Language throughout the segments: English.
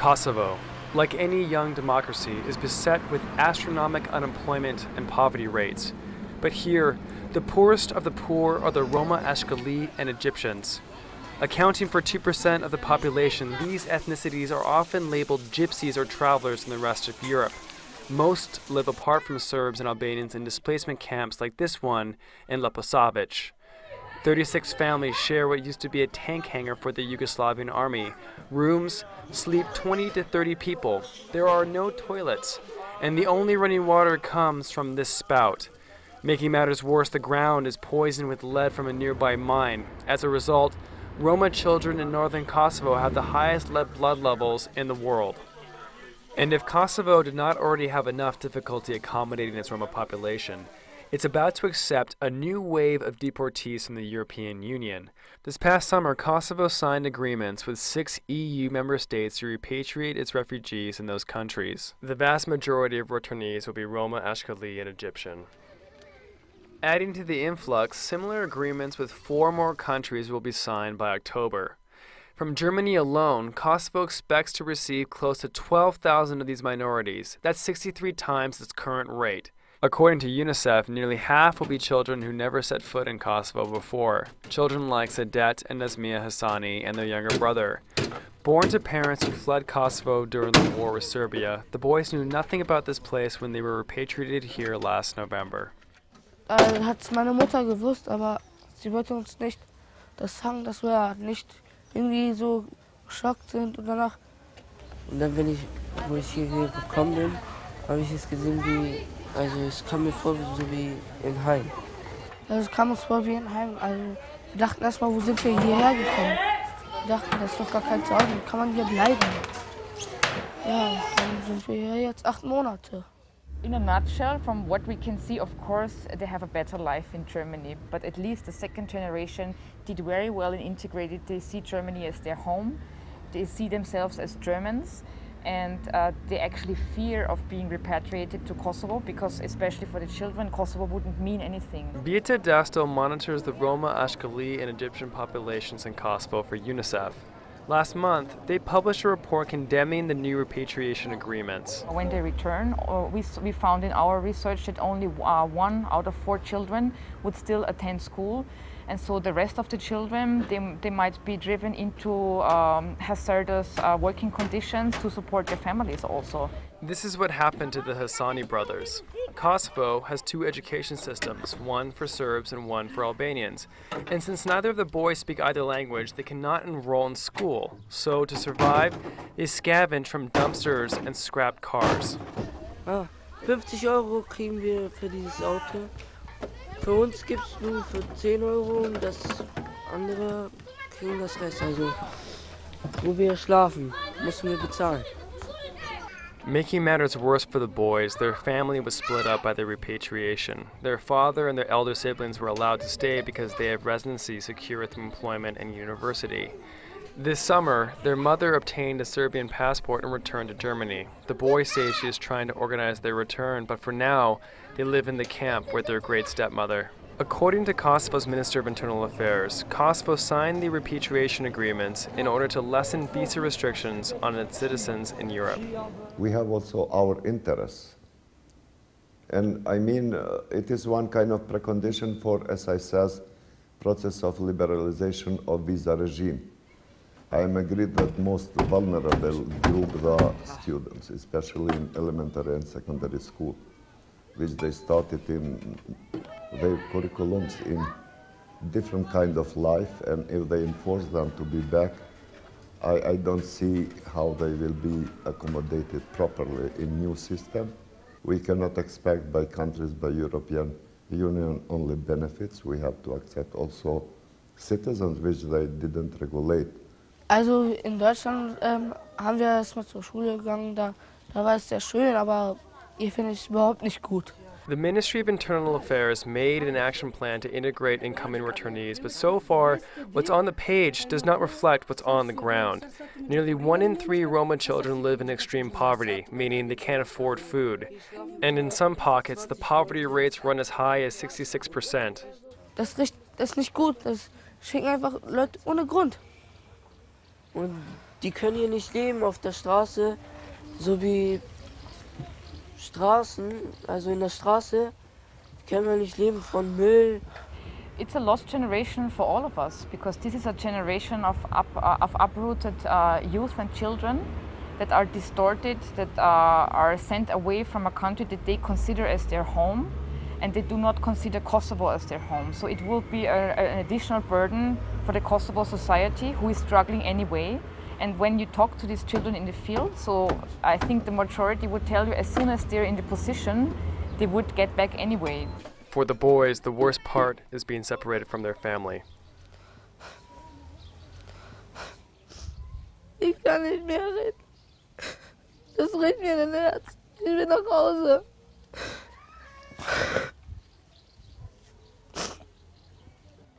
Kosovo, like any young democracy, is beset with astronomical unemployment and poverty rates. But here, the poorest of the poor are the Roma, Ashkali, and Egyptians. Accounting for 2% of the population, these ethnicities are often labeled gypsies or travelers in the rest of Europe. Most live apart from Serbs and Albanians in displacement camps like this one in Leposavic. 36 families share what used to be a tank hangar for the Yugoslavian army. Rooms sleep 20 to 30 people. There are no toilets, and the only running water comes from this spout. Making matters worse, the ground is poisoned with lead from a nearby mine. As a result, Roma children in northern Kosovo have the highest lead blood levels in the world. And if Kosovo did not already have enough difficulty accommodating its Roma population, it's about to accept a new wave of deportees from the European Union. This past summer, Kosovo signed agreements with 6 EU member states to repatriate its refugees in those countries. The vast majority of returnees will be Roma, Ashkali, and Egyptian. Adding to the influx, similar agreements with 4 more countries will be signed by October. From Germany alone, Kosovo expects to receive close to 12,000 of these minorities. That's 63 times its current rate. According to UNICEF, nearly half will be children who never set foot in Kosovo before. Children like Sadet and Nazmia Hassani and their younger brother. Born to parents who fled Kosovo during the war with Serbia, the boys knew nothing about this place when they were repatriated here last November. Hat's meine Mutter gewusst, aber sie wollte uns nicht das sagen, dass wir nicht irgendwie so geschockt sind und danach. Und dann, wo ich hier gekommen bin, habe ich es gesehen wie, also es kam mir vor so wie ein Heim. Also es kam uns vor wie ein Heim. Also wir dachten erstmal, wo sind wir hierher gekommen? Wir dachten, das ist doch gar kein Zuhause, kann man hier bleiben? Ja, dann sind wir hier jetzt 8 Monate. In a nutshell, from what we can see, of course, they have a better life in Germany, but at least the second generation did very well and integrated. They see Germany as their home, they see themselves as Germans, and they actually fear of being repatriated to Kosovo because, especially for the children, Kosovo wouldn't mean anything. Beata Dasto monitors the Roma, Ashkali, and Egyptian populations in Kosovo for UNICEF. Last month, they published a report condemning the new repatriation agreements. When they return, we found in our research that only 1 out of 4 children would still attend school. And so the rest of the children, they might be driven into hazardous working conditions to support their families also. This is what happened to the Hassani brothers. Kosovo has 2 education systems, one for Serbs and one for Albanians. And since neither of the boys speak either language, they cannot enroll in school. So to survive, they scavenge from dumpsters and scrapped cars. 50 Euro kriegen wir für dieses Auto. Für uns gibt's nur für 10 Euro und das andere kriegen das Rest. Also, wo wir schlafen, müssen wir bezahlen. Making matters worse for the boys, their family was split up by the repatriation. Their father and their elder siblings were allowed to stay because they have residency secure through employment and university. This summer, their mother obtained a Serbian passport and returned to Germany. The boy says she is trying to organize their return, but for now, they live in the camp with their great stepmother. According to Kosovo's Minister of Internal Affairs, Kosovo signed the repatriation agreements in order to lessen visa restrictions on its citizens in Europe. We have also our interests. And I mean, it is one kind of precondition for, as I said, process of liberalization of visa regime. I am agreed that most vulnerable group the students, especially in elementary and secondary school, which they started in their curriculums in different kind of life, and if they enforce them to be back, I don't see how they will be accommodated properly in new system. We cannot expect by countries, by European Union only benefits. We have to accept also citizens which they didn't regulate. Also in Deutschland haben wir erstmal zur Schule gegangen, da war es sehr schön, aber hier finde ich es überhaupt nicht gut. The Ministry of Internal Affairs made an action plan to integrate incoming returnees, but so far, what's on the page does not reflect what's on the ground. Nearly 1 in 3 Roma children live in extreme poverty, meaning they can't afford food. And in some pockets, the poverty rates run as high as 66%. Das ist nicht gut, das schicken einfach Leute ohne Grund. Und die können hier nicht leben auf der Straße, so wie Straßen, also in der Straße können wir nicht leben von Müll. It's a lost generation for all of us because this is a generation of uprooted youth and children that are distorted, that are sent away from a country that they consider as their home, and they do not consider Kosovo as their home. So it will be an additional burden for the Kosovo society, who is struggling anyway. And when you talk to these children in the field, so I think the majority would tell you as soon as they're in the position, they would get back anyway. For the boys, the worst part is being separated from their family. Ich kann nicht mehr reden. Das bricht mir in den Herz. Ich will nach Hause.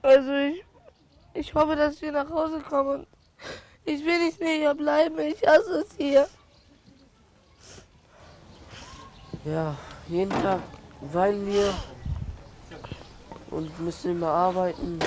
Also ich hoffe, dass wir nach Hause kommen. Ich will nicht mehr hier bleiben. Ich hasse es hier. Ja, jeden Tag weinen wir und müssen immer arbeiten.